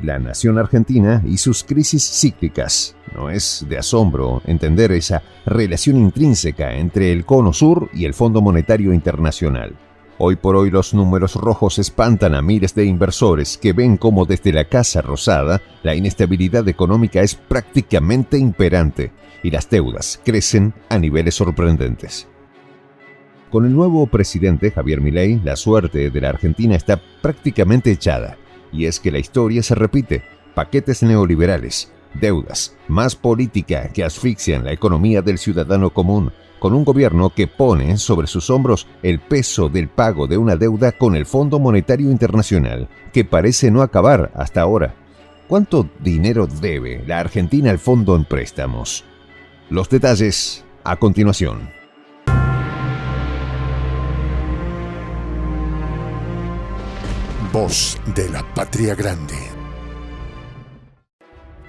La nación argentina y sus crisis cíclicas. No es de asombro entender esa relación intrínseca entre el Cono Sur y el Fondo Monetario Internacional. Hoy por hoy los números rojos espantan a miles de inversores que ven cómo desde la Casa Rosada la inestabilidad económica es prácticamente imperante y las deudas crecen a niveles sorprendentes. Con el nuevo presidente Javier Milei, la suerte de la Argentina está prácticamente echada. Y es que la historia se repite: paquetes neoliberales, deudas, más política que asfixian la economía del ciudadano común, con un gobierno que pone sobre sus hombros el peso del pago de una deuda con el Fondo Monetario Internacional, que parece no acabar hasta ahora. ¿Cuánto dinero debe la Argentina al fondo en préstamos? Los detalles a continuación. Voz de la Patria Grande.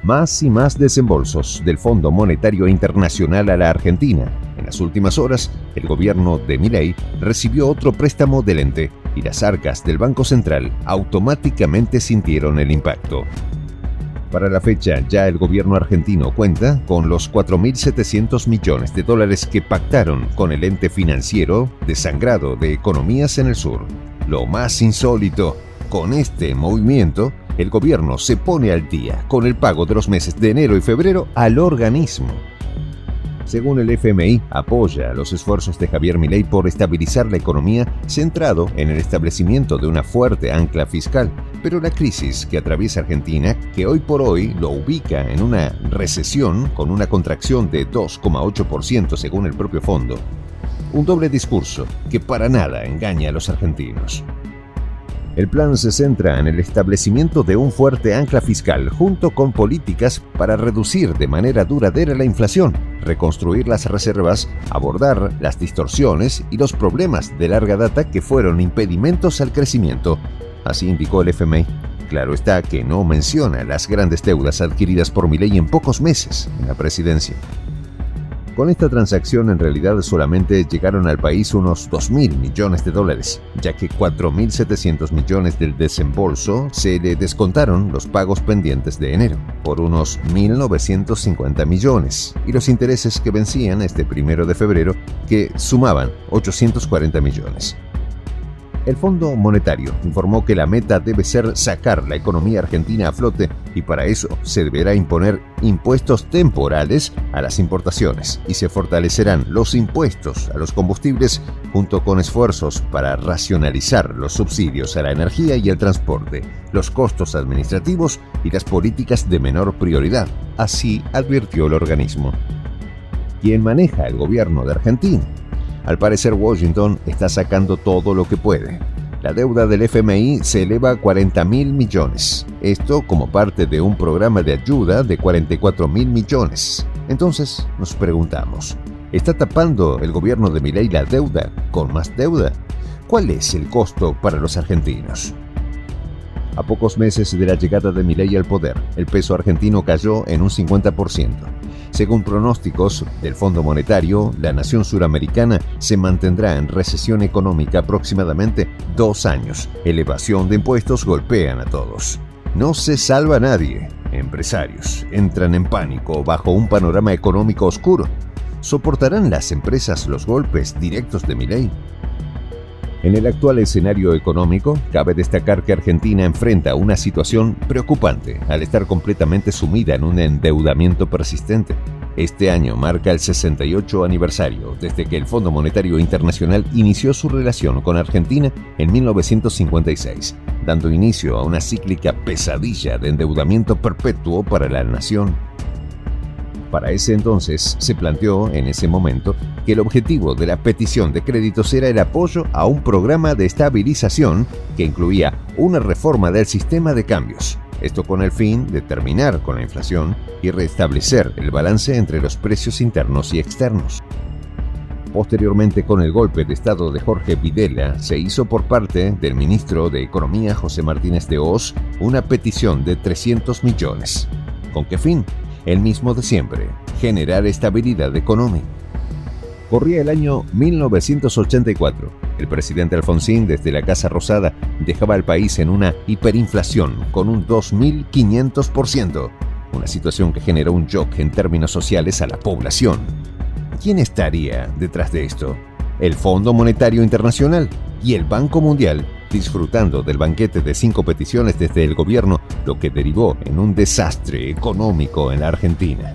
Más y más desembolsos del Fondo Monetario Internacional a la Argentina. En las últimas horas, el gobierno de Milei recibió otro préstamo del ente y las arcas del Banco Central automáticamente sintieron el impacto. Para la fecha, ya el gobierno argentino cuenta con los 4.700 millones de dólares que pactaron con el ente financiero desangrado de economías en el sur. Lo más insólito, con este movimiento, el gobierno se pone al día con el pago de los meses de enero y febrero al organismo. Según el FMI, apoya los esfuerzos de Javier Milei por estabilizar la economía centrado en el establecimiento de una fuerte ancla fiscal, pero la crisis que atraviesa Argentina, que hoy por hoy lo ubica en una recesión con una contracción de 2,8% según el propio fondo, un doble discurso que para nada engaña a los argentinos. El plan se centra en el establecimiento de un fuerte ancla fiscal junto con políticas para reducir de manera duradera la inflación, reconstruir las reservas, abordar las distorsiones y los problemas de larga data que fueron impedimentos al crecimiento. Así indicó el FMI. Claro está que no menciona las grandes deudas adquiridas por Milei en pocos meses en la presidencia. Con esta transacción en realidad solamente llegaron al país unos 2.000 millones de dólares, ya que 4.700 millones del desembolso se le descontaron los pagos pendientes de enero, por unos 1.950 millones, y los intereses que vencían este 1 de febrero, que sumaban 840 millones. El Fondo Monetario informó que la meta debe ser sacar la economía argentina a flote y para eso se deberá imponer impuestos temporales a las importaciones y se fortalecerán los impuestos a los combustibles junto con esfuerzos para racionalizar los subsidios a la energía y el transporte, los costos administrativos y las políticas de menor prioridad, así advirtió el organismo. ¿Quién maneja el gobierno de Argentina? Al parecer Washington está sacando todo lo que puede. La deuda del FMI se eleva a 40.000 millones. Esto como parte de un programa de ayuda de 44.000 millones. Entonces nos preguntamos, ¿está tapando el gobierno de Milei la deuda con más deuda? ¿Cuál es el costo para los argentinos? A pocos meses de la llegada de Milei al poder, el peso argentino cayó en un 50%. Según pronósticos del Fondo Monetario, la nación suramericana se mantendrá en recesión económica aproximadamente 2 años. Elevación de impuestos golpean a todos. No se salva a nadie. Empresarios entran en pánico bajo un panorama económico oscuro. ¿Soportarán las empresas los golpes directos de Milei? En el actual escenario económico, cabe destacar que Argentina enfrenta una situación preocupante al estar completamente sumida en un endeudamiento persistente. Este año marca el 68 aniversario desde que el Fondo Monetario Internacional inició su relación con Argentina en 1956, dando inicio a una cíclica pesadilla de endeudamiento perpetuo para la nación. Para ese entonces se planteó en ese momento que el objetivo de la petición de créditos era el apoyo a un programa de estabilización que incluía una reforma del sistema de cambios. Esto con el fin de terminar con la inflación y restablecer el balance entre los precios internos y externos. Posteriormente, con el golpe de estado de Jorge Videla, se hizo por parte del ministro de Economía José Martínez de Hoz una petición de 300 millones. ¿Con qué fin? El mismo de siempre, generar estabilidad económica. Corría el año 1984 El presidente Alfonsín, desde la Casa Rosada, dejaba al país en una hiperinflación con un 2.500%, una situación que generó un shock en términos sociales a la población. ¿Quién estaría detrás de esto? El Fondo Monetario Internacional y el Banco Mundial, disfrutando del banquete de 5 peticiones desde el gobierno, lo que derivó en un desastre económico en la Argentina.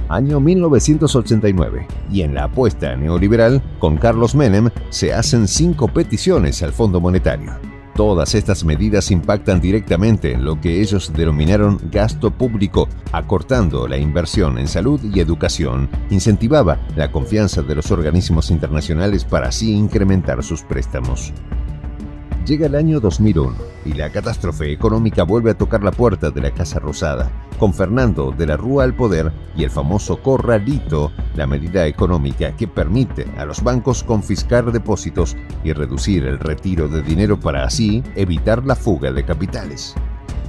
Año 1989, y en la apuesta neoliberal, con Carlos Menem, se hacen 5 peticiones al Fondo Monetario. Todas estas medidas impactan directamente en lo que ellos denominaron gasto público, acortando la inversión en salud y educación, incentivaba la confianza de los organismos internacionales para así incrementar sus préstamos. Llega el año 2001 y la catástrofe económica vuelve a tocar la puerta de la Casa Rosada, con Fernando de la Rúa al poder y el famoso corralito, la medida económica que permite a los bancos confiscar depósitos y reducir el retiro de dinero para así evitar la fuga de capitales.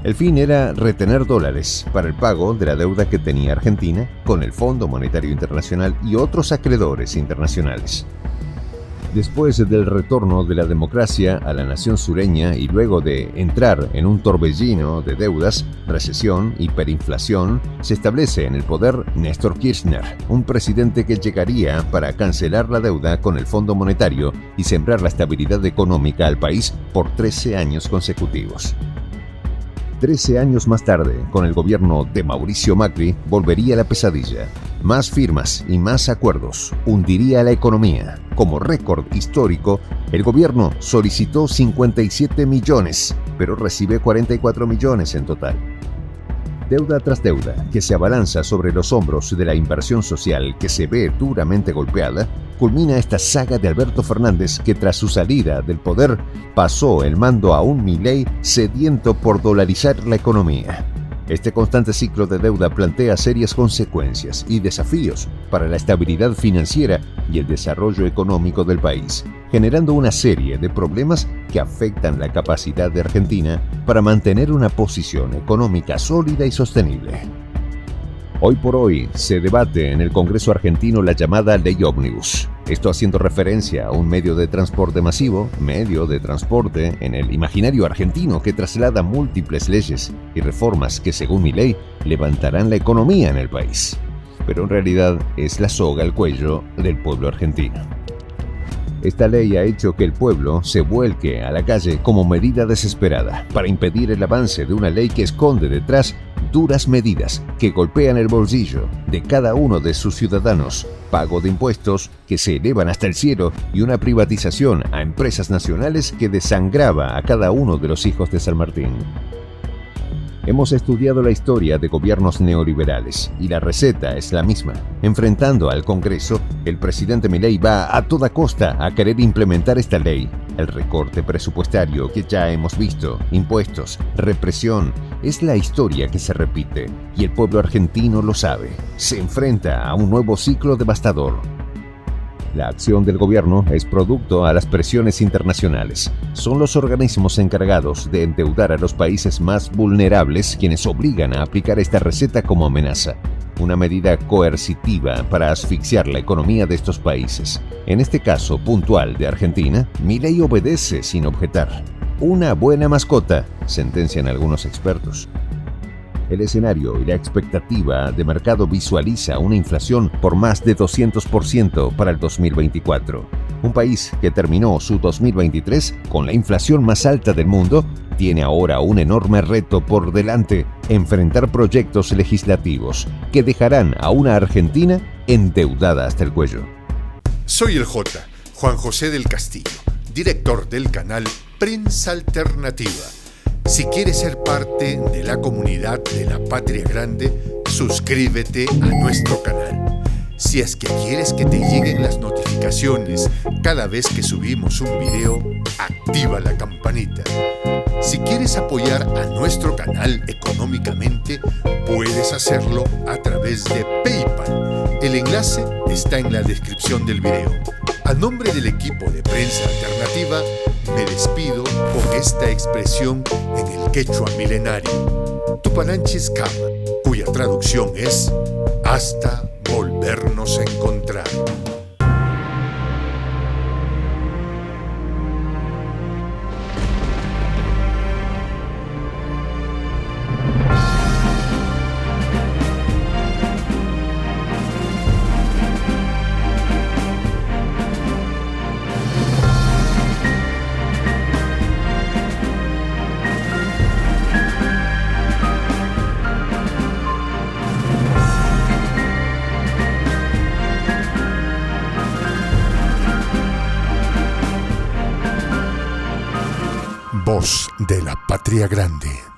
El fin era retener dólares para el pago de la deuda que tenía Argentina con el Fondo Monetario Internacional y otros acreedores internacionales. Después del retorno de la democracia a la nación sureña y luego de entrar en un torbellino de deudas, recesión, hiperinflación, se establece en el poder Néstor Kirchner, un presidente que llegaría para cancelar la deuda con el Fondo Monetario y sembrar la estabilidad económica al país por 13 años consecutivos. 13 años más tarde, con el gobierno de Mauricio Macri, volvería la pesadilla. Más firmas y más acuerdos hundiría la economía. Como récord histórico, el gobierno solicitó 57 millones, pero recibe 44 millones en total. Deuda tras deuda, que se abalanza sobre los hombros de la inversión social que se ve duramente golpeada, culmina esta saga de Alberto Fernández que tras su salida del poder pasó el mando a un Milei sediento por dolarizar la economía. Este constante ciclo de deuda plantea serias consecuencias y desafíos para la estabilidad financiera y el desarrollo económico del país, generando una serie de problemas que afectan la capacidad de Argentina para mantener una posición económica sólida y sostenible. Hoy por hoy se debate en el Congreso argentino la llamada Ley Ómnibus. Esto haciendo referencia a un medio de transporte masivo, medio de transporte en el imaginario argentino que traslada múltiples leyes y reformas que, según Milei, levantarán la economía en el país. Pero en realidad es la soga al cuello del pueblo argentino. Esta ley ha hecho que el pueblo se vuelque a la calle como medida desesperada para impedir el avance de una ley que esconde detrás duras medidas que golpean el bolsillo de cada uno de sus ciudadanos, pago de impuestos que se elevan hasta el cielo y una privatización a empresas nacionales que desangraba a cada uno de los hijos de San Martín. Hemos estudiado la historia de gobiernos neoliberales y la receta es la misma. Enfrentando al Congreso, el presidente Milei va a toda costa a querer implementar esta ley. El recorte presupuestario que ya hemos visto, impuestos, represión, es la historia que se repite y el pueblo argentino lo sabe. Se enfrenta a un nuevo ciclo devastador. La acción del gobierno es producto a las presiones internacionales. Son los organismos encargados de endeudar a los países más vulnerables quienes obligan a aplicar esta receta como amenaza. Una medida coercitiva para asfixiar la economía de estos países. En este caso puntual de Argentina, Milei obedece sin objetar. Una buena mascota, sentencian algunos expertos. El escenario y la expectativa de mercado visualiza una inflación por más de 200% para el 2024. Un país que terminó su 2023 con la inflación más alta del mundo tiene ahora un enorme reto por delante: enfrentar proyectos legislativos que dejarán a una Argentina endeudada hasta el cuello. Soy el Juan José del Castillo, director del canal Prensa Alternativa. Si quieres ser parte de la comunidad de la Patria Grande, suscríbete a nuestro canal. Si es que quieres que te lleguen las notificaciones cada vez que subimos un video, activa la campanita. Si quieres apoyar a nuestro canal económicamente, puedes hacerlo a través de PayPal. El enlace está en la descripción del video. A nombre del equipo de Prensa Alternativa, me despido con esta expresión en el quechua milenario, Tupananchis Kama, cuya traducción es hasta volvernos a encontrar. Voz de la Patria Grande.